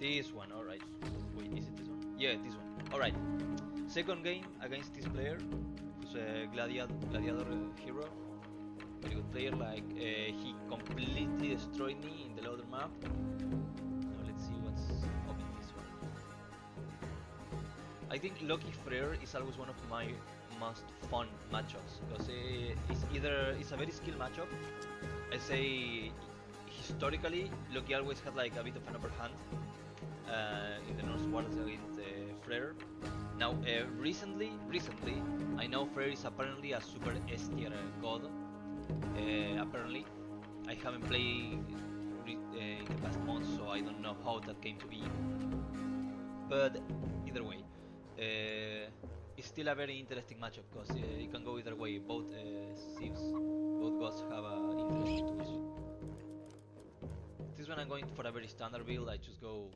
This one, alright. Wait, is it this one? Yeah, this one. Alright. Second game against this player, who's a gladiator hero. Very good player. Like he completely destroyed me in the loader map. Now let's see what's up in this one. I think Loki Freyr is always one of my most fun matchups because it's a very skilled matchup. I say historically Loki always had like a bit of an upper hand in the North Wars against Freyr. Now recently I know Freyr is apparently a super S tier god. Apparently I haven't played in the past months, so I don't know how that came to be, but either way it's still a very interesting matchup because it can go either way. Both civs, both gods have interesting tools. This one I'm going for a very standard build. I just go.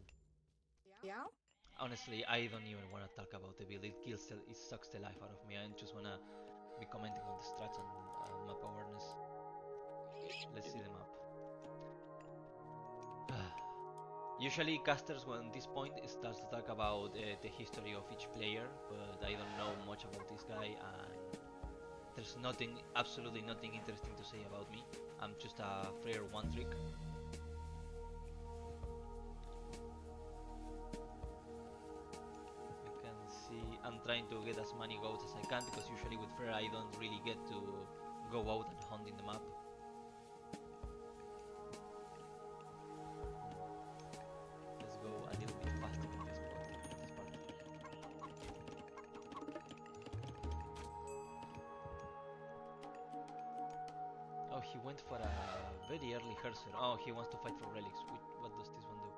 Yeah. Honestly, I don't even want to talk about the build. It sucks the life out of me. I just wanna be commenting on the strats and map awareness. Let's see the map. Usually casters when this point starts to talk about the history of each player, but I don't know much about this guy and there's absolutely nothing interesting to say about me. I'm just a Freyr one trick. You can see I'm trying to get as many goats as I can because usually with Freyr I don't really get to go out and hunt in the map. Oh, he went for a very early Herser. Oh, he wants to fight for relics. What does this one do?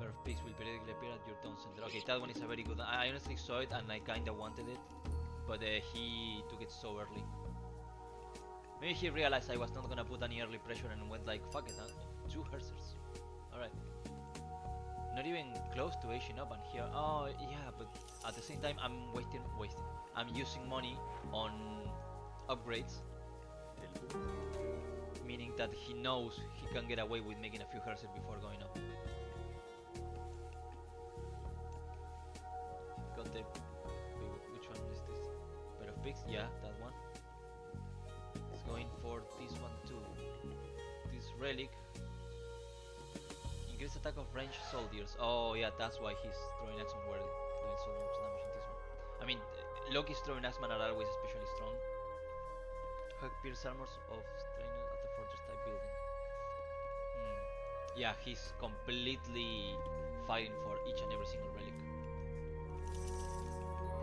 Pair of pigs will periodically appear at your town center. Okay, that one is a very good one. I honestly saw it and I kinda wanted it, but he took it so early. Maybe he realized I was not gonna put any early pressure and went like, fuck it, huh? 2 Hersers. Alright. Not even close to aging up and here. Oh, yeah, but at the same time I'm wasting. I'm using money on upgrades. Meaning that he knows he can get away with making a few Hersers before going up. Got the... which one is this? Pair of pigs? Yeah, that one. He's going for this one too. This relic. Increased attack of ranged soldiers. Oh yeah, that's why he's throwing axemen were doing so much damage in this one. I mean, Loki's throwing axemen are always especially strong. Hug pierce armors of strain at the fortress type building. Yeah, he's completely fighting for each and every single relic.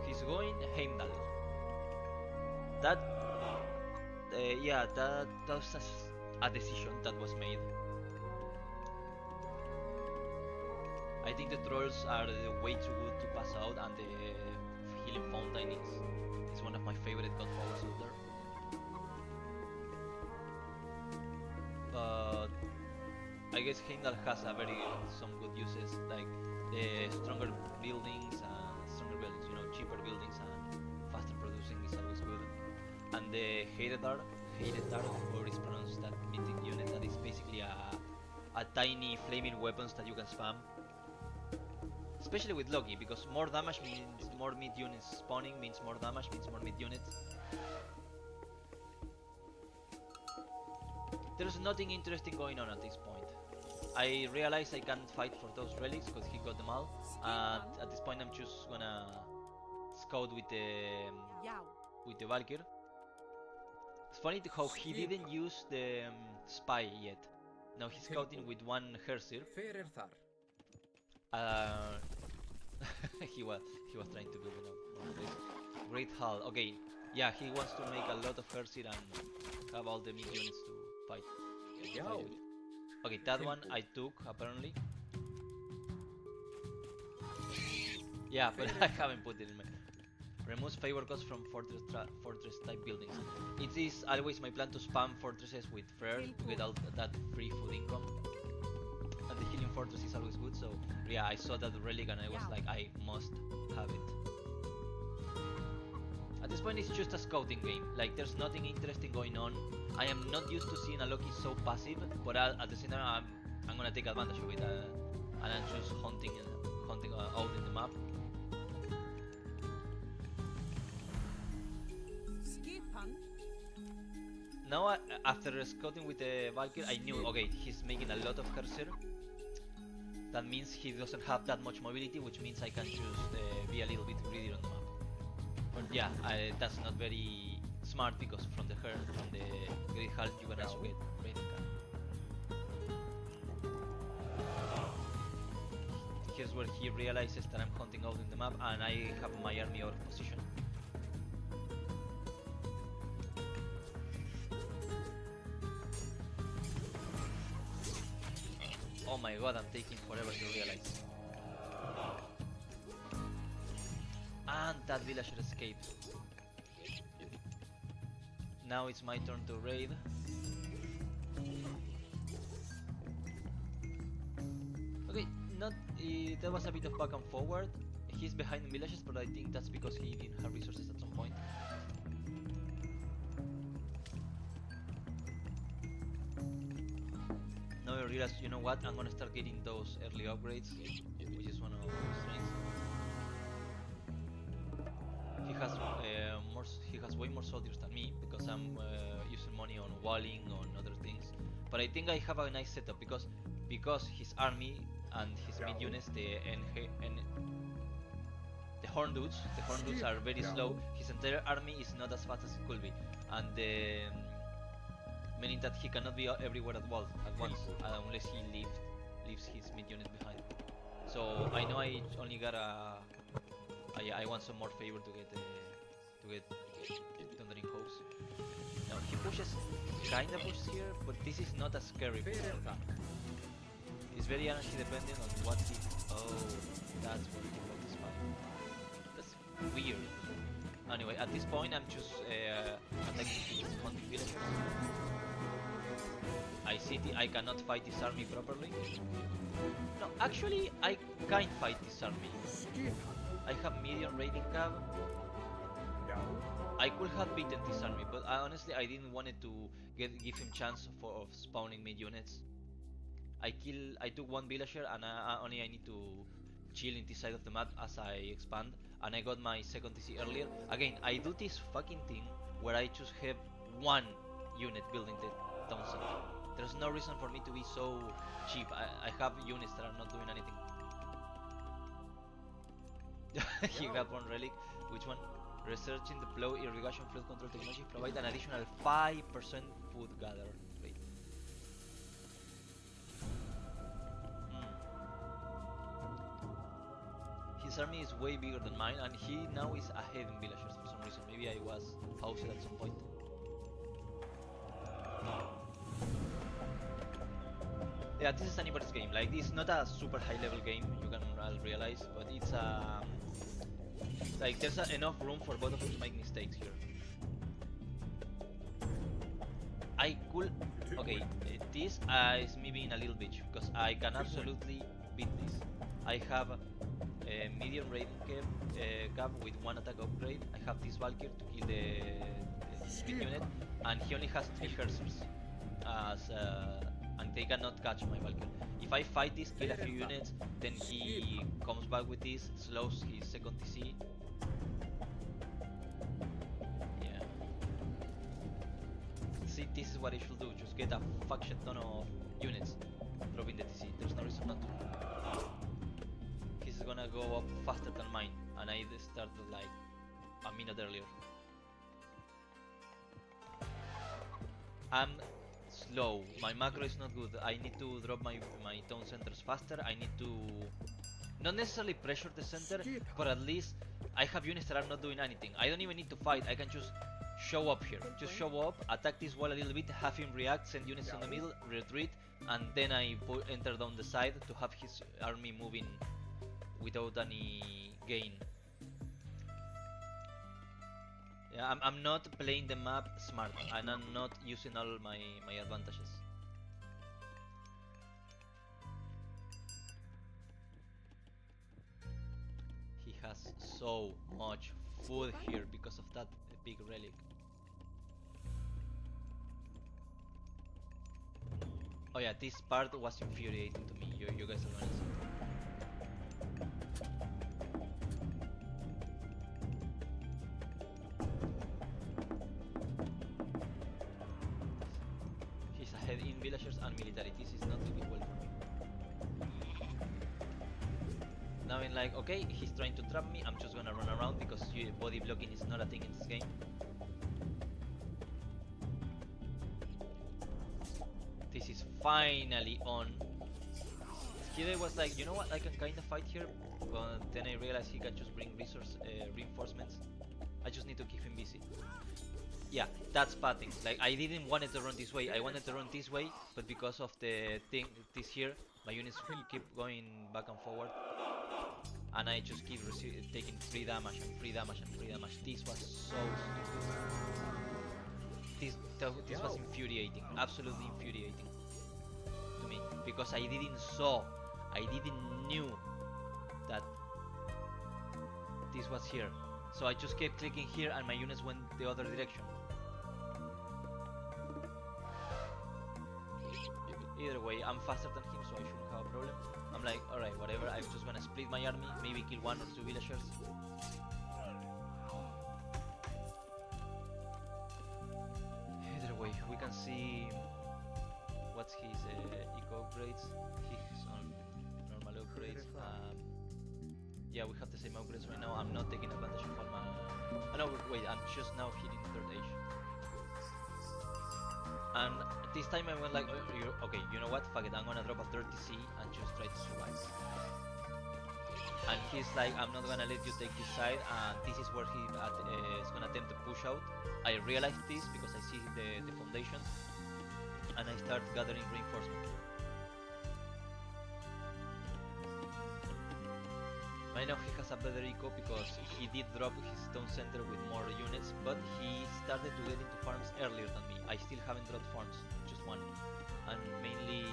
He's going Heimdall. That, yeah, that was a decision that was made. I think the trolls are way too good to pass out, and the healing fountain is one of my favorite god powers out there. But I guess Heimdall has some good uses, like stronger buildings, you know, cheaper buildings and faster producing is always good. And the hated art, or is pronounced that mythic unit that is basically a tiny flaming weapons that you can spam. Especially with Loki, because more damage means more mid units spawning, means more damage, means more mid units. There's nothing interesting going on at this point. I realize I can't fight for those relics because he got them all, and at this point I'm just gonna scout with the Valkyr. It's funny how he didn't use the spy yet. Now he's scouting with one Hersir. He was trying to build a great hull. Okay, yeah, he wants to make a lot of Hersir and have all the mid units to fight. Okay, that one I took apparently. Yeah, but I haven't put it in my. Removes favor costs from fortress type buildings. It is always my plan to spam fortresses with Freyr to get all that free food income. And the healing fortress is always good, so yeah, I saw that relic and I was like, I must have it. At this point it's just a scouting game, like there's nothing interesting going on. I am not used to seeing a Loki so passive, but at the same time I'm gonna take advantage of it. and I'm just hunting out in the map. Now, after scouting with the Valkyrie, I knew, okay, he's making a lot of Herser. That means he doesn't have that much mobility, which means I can just be a little bit greedy on the map. But yeah, that's not very smart because from the Great Halt you can also get Raining Gun. Here's where he realizes that I'm hunting out in the map and I have my army out of position. Oh my god, I'm taking forever to realize. And that villager escaped. Now it's my turn to raid. Okay, there was a bit of back and forward. He's behind the villages, but I think that's because he didn't have resources at some point. Now I realized, you know what, I'm gonna start getting those early upgrades, which is one of the strengths. He has way more soldiers than me because I'm using money on walling, on other things. But I think I have a nice setup because his army and his mid units, the horn dudes are very slow. His entire army is not as fast as it could be, and meaning that he cannot be everywhere at once unless he leaves his mid units behind. So I know I only got I want some more favor to get Thundering Hose. Now he kinda pushes here, but this is not as scary. It's very energy dependent on what he. Oh, that's where he got the spy. That's weird. Anyway, at this point I'm just attacking his hunting villagers. I cannot fight this army properly. No, actually I can't fight this army. I have medium raiding cab. I could have beaten this army, but honestly I didn't want it to give him chance of spawning mid units. I took one villager and I need to chill in this side of the map as I expand, and I got my second TC earlier. Again, I do this fucking thing where I just have one unit building the town center. There's no reason for me to be so cheap. I have units that are not doing anything. He got one relic. Which one? Researching the plow irrigation flood control technology provide an additional 5% food gather rate. His army is way bigger than mine, and he now is ahead in villagers for some reason. Maybe I was housed at some point. Yeah, this is anybody's game. Like, this is not a super high level game, you can realize, but it's like there's enough room for both of us to make mistakes here. I could. Okay, this is me being a little bitch because I can absolutely beat this. I have a medium raiding cap with one attack upgrade. I have this Valkyrie to kill the speed unit, and he only has 3 Hersers and they cannot catch my Valkyrie. If I fight this, kill a few units, then he comes back with this, slows his second TC. Yeah. See, this is what I should do, just get a fuck shit ton of units, dropping the TC. There's no reason not to. He's gonna go up faster than mine, and I started like a minute earlier. I'm slow, my macro is not good. I need to drop my town centers faster. I need to not necessarily pressure the center, but at least I have units that are not doing anything. I don't even need to fight, I can just show up here. Just show up, attack this wall a little bit, have him react, send units in the middle, retreat, and then I enter down the side to have his army moving without any gain. Yeah, I'm not playing the map smart, and I'm not using all my advantages. He has so much food here because of that big relic. Oh yeah, this part was infuriating to me. You guys are gonna see. He's ahead in villagers and military. This is not looking well for me. Now I'm like, okay, he's trying to trap me. I'm just gonna run around because body blocking is not a thing in this game. This is finally on. Here I was like, you know what, I can kind of fight here, but then I realized he can just bring reinforcements. I just need to keep him busy. Yeah, that's pathing. Like, I didn't want it to run this way. I wanted to run this way, but because of the thing, this here, my units keep going back and forward, and I just keep taking free damage and free damage and free damage. This was so stupid. This was infuriating, absolutely infuriating to me, because I didn't knew that this was here. So I just kept clicking here and my units went the other direction. Either way, I'm faster than him, so I shouldn't have a problem. I'm like, alright, whatever, I'm just gonna split my army, maybe kill 1 or 2 villagers. Either way, we can see what's his eco upgrades. He's on normal upgrades. Yeah, we have the same upgrades right now. I'm not taking advantage of all my... Oh, no, wait, I'm just now hitting 3rd age. And this time I went like, okay, you know what, fuck it, I'm gonna drop a 30C and just try to survive. And he's like, I'm not gonna let you take this side, and this is where he is gonna attempt to push out. I realized this because I see the foundation, and I start gathering reinforcement. Right now he has a better eco because he did drop his stone center with more units, but he started to get into farms earlier than me. I still haven't dropped farms, just 1. And mainly,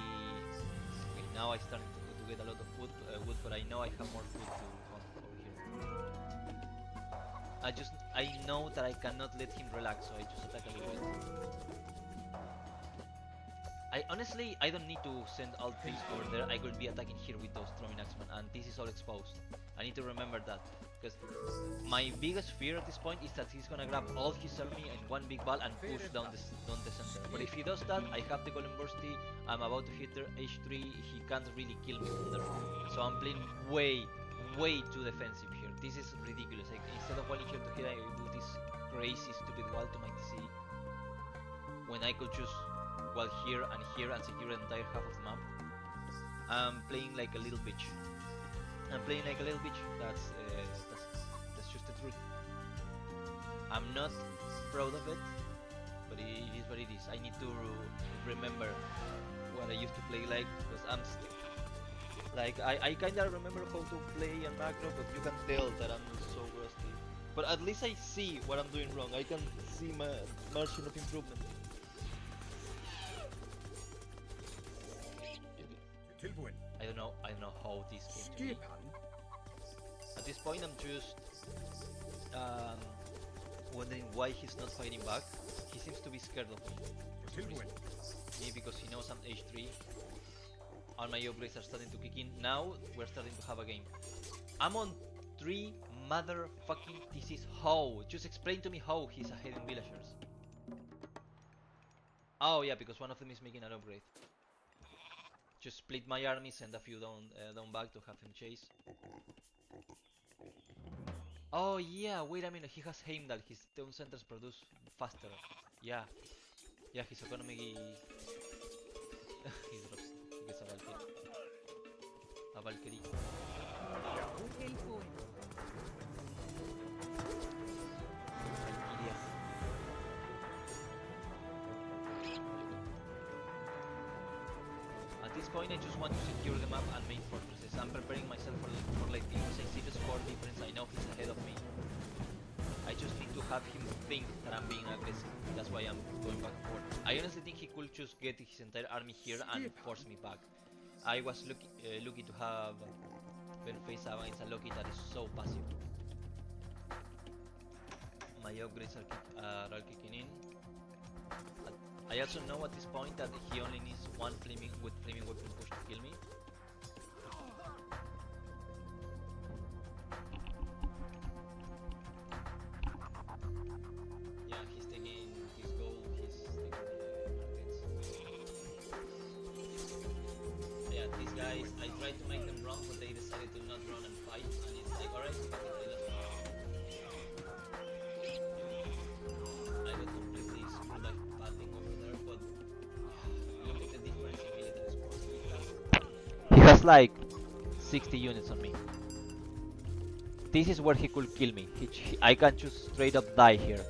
okay, now I started to get a lot of wood, but I know I have more food to come over here. I know that I cannot let him relax, so I just attack a little bit. I don't need to send all things over there. I could be attacking here with those throwing axemen, and this is all exposed. I need to remember that, because my biggest fear at this point is that he's gonna grab all his army in one big ball and push down the center. But if he does that, I have the golem bursty, I'm about to hit H3, he can't really kill me from there. So I'm playing way too defensive here. This is ridiculous. Like, instead of walling here to hit, I do this crazy stupid wall to my TC, when I could just wall here and secure the entire half of the map. I'm playing like a little bitch. That's just the truth. I'm not proud of it, but it is what it is. I need to remember what I used to play like, because I'm still like I kinda remember how to play a macro, but you can tell that I'm so rusty. But at least I see what I'm doing wrong. I can see my margin of improvement. I don't know how this came to me. At this point I'm just wondering why he's not fighting back. He seems to be scared of me. Maybe because he knows I'm H3. All my upgrades are starting to kick in. Now we're starting to have a game. I'm on 3 motherfucking TCs. How? Just explain to me how he's ahead in villagers. Oh yeah, because one of them is making an upgrade. Just split my army, send a few down back to have him chase. Oh yeah, wait a minute, he has Heimdall, his town centers produce faster. Yeah, his economy... he drops, he gets a Valkyrie. A Valkyrie. Valkyria. At this point I just want to secure the map and main fortresses. I'm preparing myself for late because I see the score difference, I know he's ahead of me. I just need to have him think that I'm being aggressive. That's why I'm going back and forth. I honestly think he could just get his entire army here and force me back. I was lucky to have face against a Loki that is so passive. My upgrades are all kicking in. I also know at this point that he only needs one flaming weapon push to kill me. Yeah, he's taking his gold, he's taking the markets. Yeah, these guys, I tried to make them run, but they decided to not run and fight, and it's like, alright, fuck it, I lost. I got completely screwed by pathing over there, but look at the difference in military squad. He has like 60 units on me. This is where he could kill me. I can just straight up die here.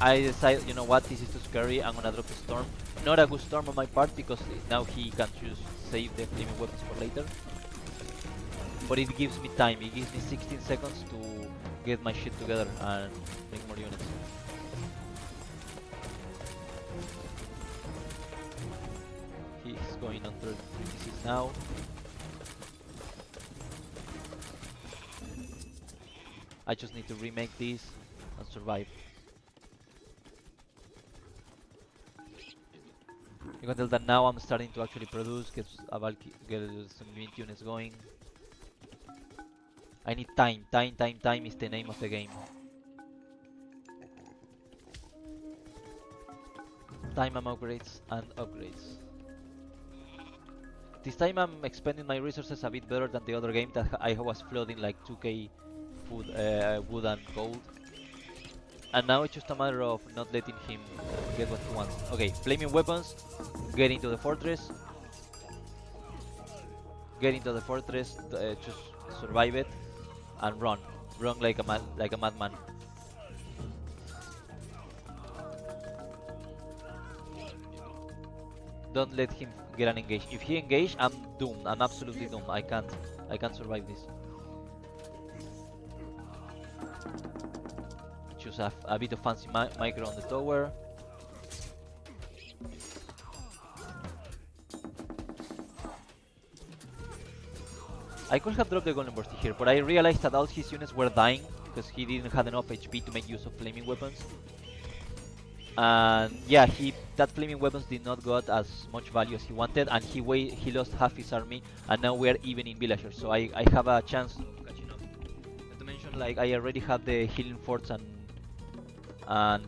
I decided, you know what, this is too scary, I'm gonna drop a storm. Not a good storm on my part, because now he can just save the flaming weapons for later. But it gives me time, it gives me 16 seconds to get my shit together and make more units. He's going on 36 now. I just need to remake this and survive. You can tell that now I'm starting to actually produce, get some units going. I need time. Time is the name of the game. Time and upgrades and upgrades. This time I'm expending my resources a bit better than the other game that I was flooding like 2k food, wood and gold. And now it's just a matter of not letting him get what he wants. Okay, flaming weapons, get into the fortress. Get into the fortress, just survive it, and run. Run like a madman. Don't let him get an engage. If he engage, I'm doomed. I'm absolutely doomed. I can't survive this. Choose a bit of fancy micro on the tower. I could have dropped the Golden Burst here, but I realized that all his units were dying because he didn't have enough HP to make use of flaming weapons. And yeah, that flaming weapons did not got as much value as he wanted, and he lost half his army, and now we are even in villagers, so I have a chance of catching up. Not to mention, like, I already have the healing forts and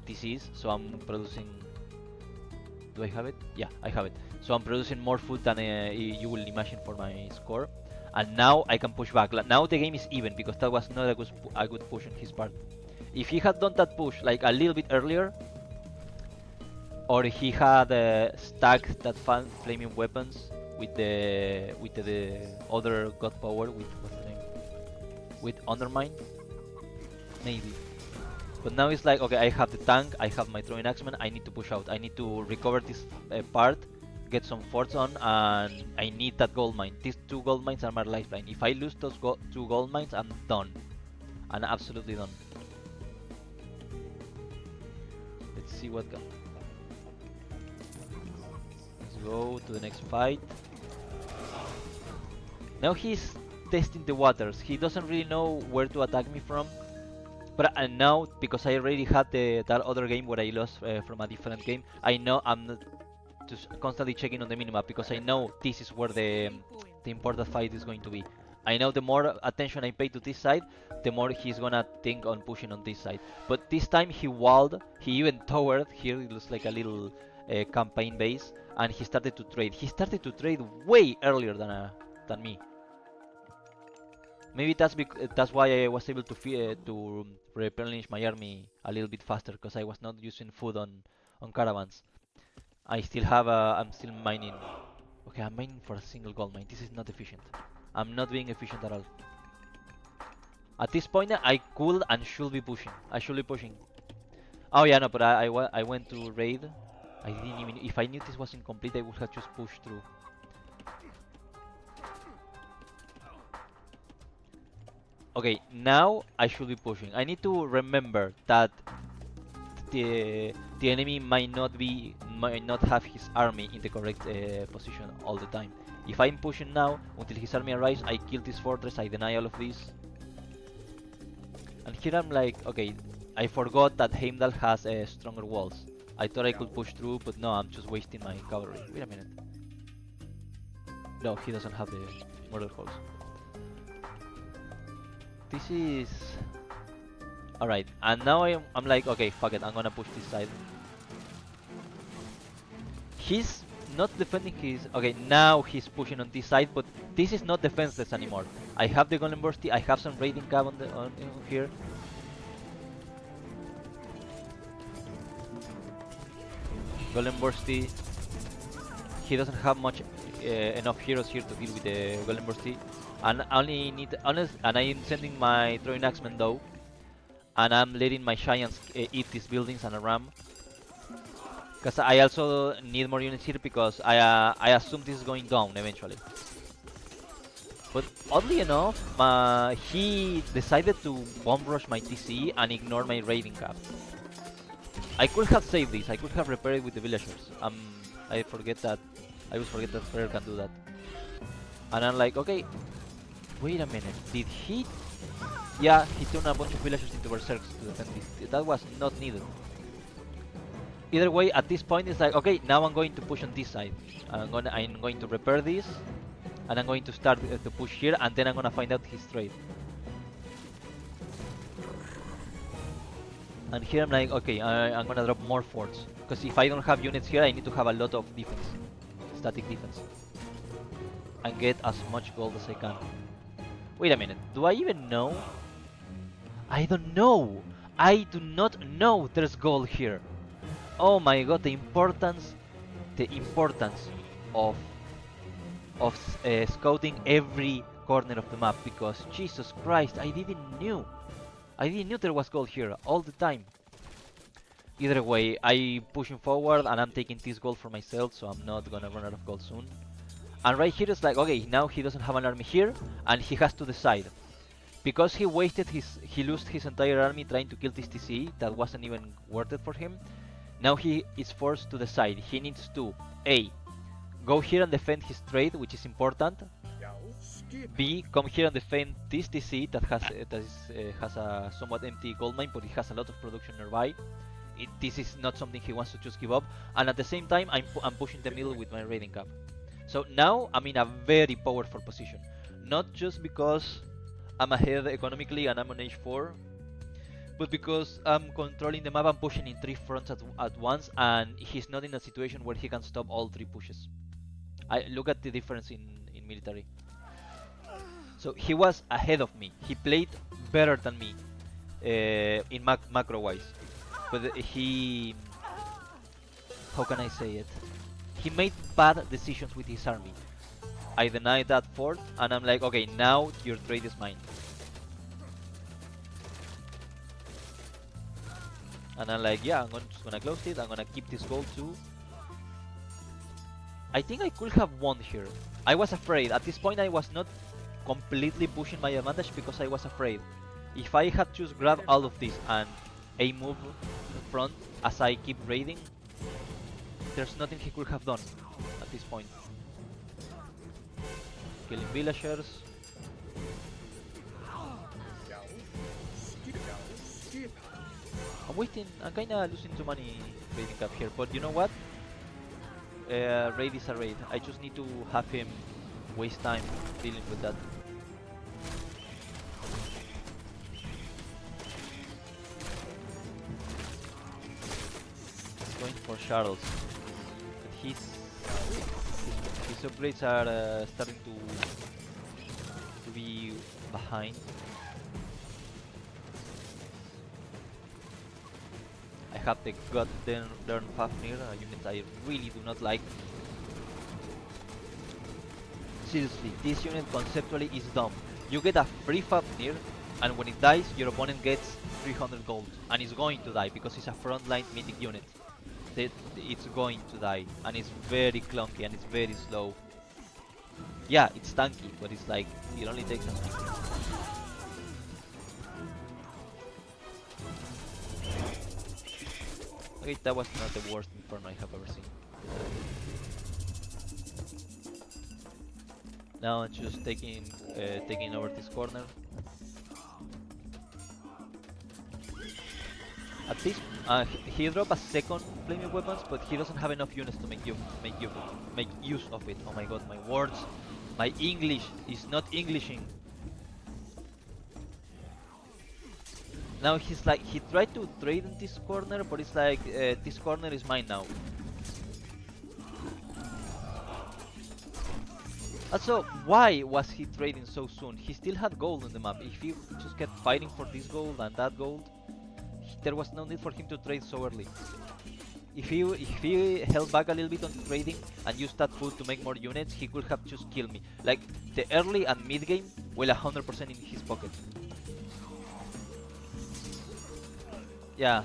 TCs, so I'm producing. Do I have it? Yeah, I have it. So I'm producing more food than you will imagine for my score, and now I can push back. Now the game is even because that was not a good push on his part. If he had done that push like a little bit earlier, or he had stacked that flaming weapons with the other god power, with what's the name? With Undermine, maybe. But now it's like, okay, I have the tank, I have my throwing axeman, I need to push out, I need to recover this part, get some forts on, and I need that gold mine. These 2 gold mines are my lifeline. If I lose those 2 gold mines, I'm done. I'm absolutely done. Let's see what comes. Go to the next fight. Now he's testing the waters. He doesn't really know where to attack me from. But now, because I already had that other game where I lost from a different game, I know I'm not just constantly checking on the minimap, because I know this is where the important fight is going to be. I know the more attention I pay to this side, the more he's gonna think on pushing on this side. But this time he walled, he even towered. Here it looks like a little campaign base, and he started to trade. He started to trade way earlier than me. Maybe that's why I was able to replenish my army a little bit faster, because I was not using food on caravans. I still have I'm still mining. Okay, I'm mining for a single gold mine. This is not efficient. I'm not being efficient at all. At this point, I could and should be pushing. I should be pushing. Oh yeah, no, but I went to raid. I didn't even. If I knew this was incomplete, I would have just pushed through. Okay, now I should be pushing. I need to remember that the enemy might not have his army in the correct position all the time. If I'm pushing now, until his army arrives, I kill this fortress, I deny all of this. And here I'm like, okay, I forgot that Heimdall has stronger walls. I thought I could push through, but no, I'm just wasting my cavalry. Wait a minute. No, he doesn't have the murder holes. This is... Alright, and now I'm like, okay, fuck it, I'm gonna push this side. He's not defending his... Okay, now he's pushing on this side, but this is not defenseless anymore. I have the Golem Bursty, I have some raiding cab on here. Golem Bursty. He doesn't have much enough heroes here to deal with the Golem Bursty. And I only need honest, and I'm sending my throwing axemen though. And I'm letting my giants eat these buildings and a ram. Because I also need more units here because I assume this is going down eventually. But oddly enough, he decided to bomb rush my TC and ignore my raiding cap. I could have saved this, I could have repaired it with the villagers. I always forget that Freyr can do that. And I'm like, okay, wait a minute, did he... Yeah, he turned a bunch of villagers into berserks to defend this. That was not needed. Either way, at this point it's like, okay, now I'm going to push on this side. I'm going to repair this, and I'm going to start to push here, and then I'm gonna find out his trade. And here I'm like, okay, I'm gonna drop more forts, because if I don't have units here, I need to have a lot of defense, static defense, and get as much gold as I can. Wait a minute, do I even know? I don't know! I do not know there's gold here! Oh my god, the importance of scouting every corner of the map, because Jesus Christ, I didn't knew there was gold here all the time. Either way, I'm pushing forward and I'm taking this gold for myself, so I'm not gonna run out of gold soon. And right here it's like, okay, now he doesn't have an army here, and he has to decide. Because he lost his entire army trying to kill this TCE, that wasn't even worth it for him. Now he is forced to decide. He needs to A. Go here and defend his trade, which is important. B. Come here and defend this TC that has a somewhat empty gold mine, but it has a lot of production nearby. This is not something he wants to just give up. And at the same time, I'm pushing the middle with my raiding cap. So now I'm in a very powerful position. Not just because I'm ahead economically and I'm on age 4, but because I'm controlling the map and pushing in 3 fronts at once, and he's not in a situation where he can stop all 3 pushes. Look at the difference in military. So he was ahead of me. He played better than me in macro wise, but he... how can I say it? He made bad decisions with his army. I denied that fort, and I'm like, okay, now your trade is mine. And I'm like, yeah, I'm just gonna close it, I'm gonna keep this gold too. I think I could have won here. I was afraid. At this point I was not completely pushing my advantage because I was afraid. If I had just grabbed all of this and a move in front as I keep raiding, there's nothing he could have done at this point. Killing villagers. I'm kinda losing too many raiding cap here, but you know what? Raid is a raid. I just need to have him waste time dealing with that. He's going for Charles. But his upgrades are starting to be behind. I have the Goddamn Fafnir, a unit I really do not like. Seriously, this unit conceptually is dumb. You get a free Fafnir, and when it dies, your opponent gets 300 gold, and it's going to die because it's a frontline mythic unit. It's going to die, and it's very clunky and it's very slow. Yeah, it's tanky, but it's like, it only takes a second. Okay, that was not the worst Inferno I have ever seen. Now I'm just taking over this corner. At this, he dropped a second flaming weapons, but he doesn't have enough units to make use of it. Oh my god, my words, my English is not Englishing. Now he's like he tried to trade in this corner, but it's like this corner is mine now. Also, why was he trading so soon? He still had gold on the map. If he just kept fighting for this gold and that gold, there was no need for him to trade so early. If he held back a little bit on trading and used that food to make more units, he could have just killed me. Like the early and mid game, well, 100% in his pocket. Yeah,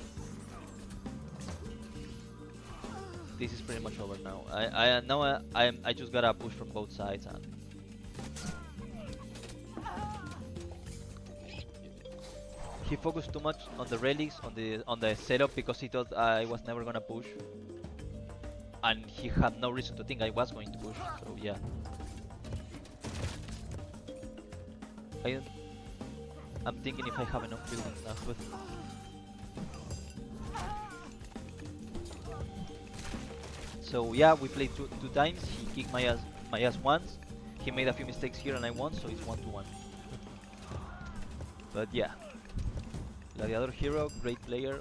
this is pretty much over now. I just gotta push from both sides and he focused too much on the relics on the setup because he thought I was never gonna push, and he had no reason to think I was going to push. So yeah, I I'm thinking if I have enough buildings now. But so yeah, we played two times. He kicked my ass once. He made a few mistakes here and I won, so it's 1-1. But yeah, Gladiator hero, great player.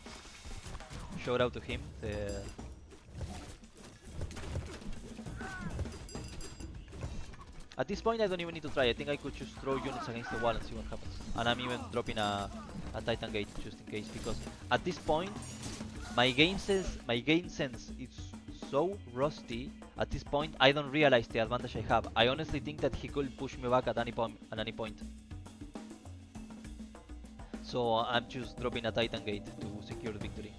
Shout out to him. At this point, I don't even need to try. I think I could just throw units against the wall and see what happens. And I'm even dropping a Titan Gate just in case, because at this point, my game sense is so rusty. At this point, I don't realize the advantage I have. I honestly think that he could push me back at any point. So I'm just dropping a Titan Gate to secure the victory.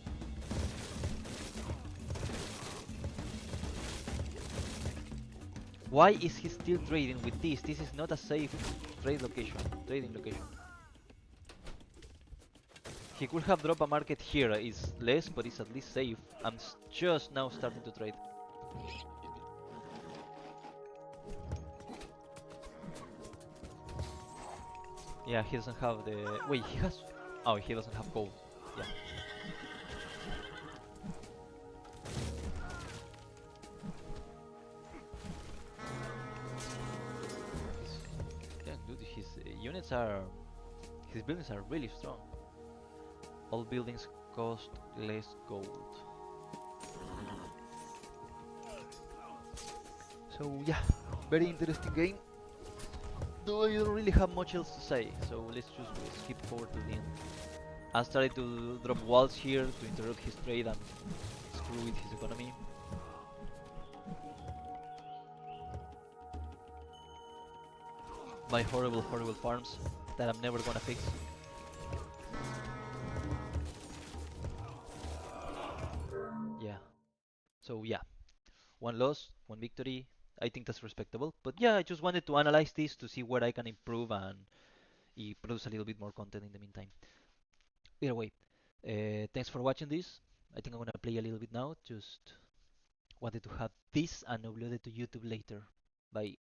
Why is he still trading with this? This is not a safe trading location. He could have dropped a market here. It's less, but it's at least safe. I'm just now starting to trade. Yeah, he doesn't have the... Wait, he has... Oh, he doesn't have gold. Yeah. Yeah, dude, his units are... His buildings are really strong. All buildings cost less gold. So yeah, very interesting game. Though I don't really have much else to say, so let's just skip forward to the end. I started to drop walls here to interrupt his trade and screw with his economy. My horrible farms that I'm never gonna fix. Yeah. So yeah, one loss, one victory. I think that's respectable. But yeah, I just wanted to analyze this to see where I can improve and produce a little bit more content in the meantime. Either way, thanks for watching this. I think I'm gonna play a little bit now. Just wanted to have this and upload it to YouTube later. Bye.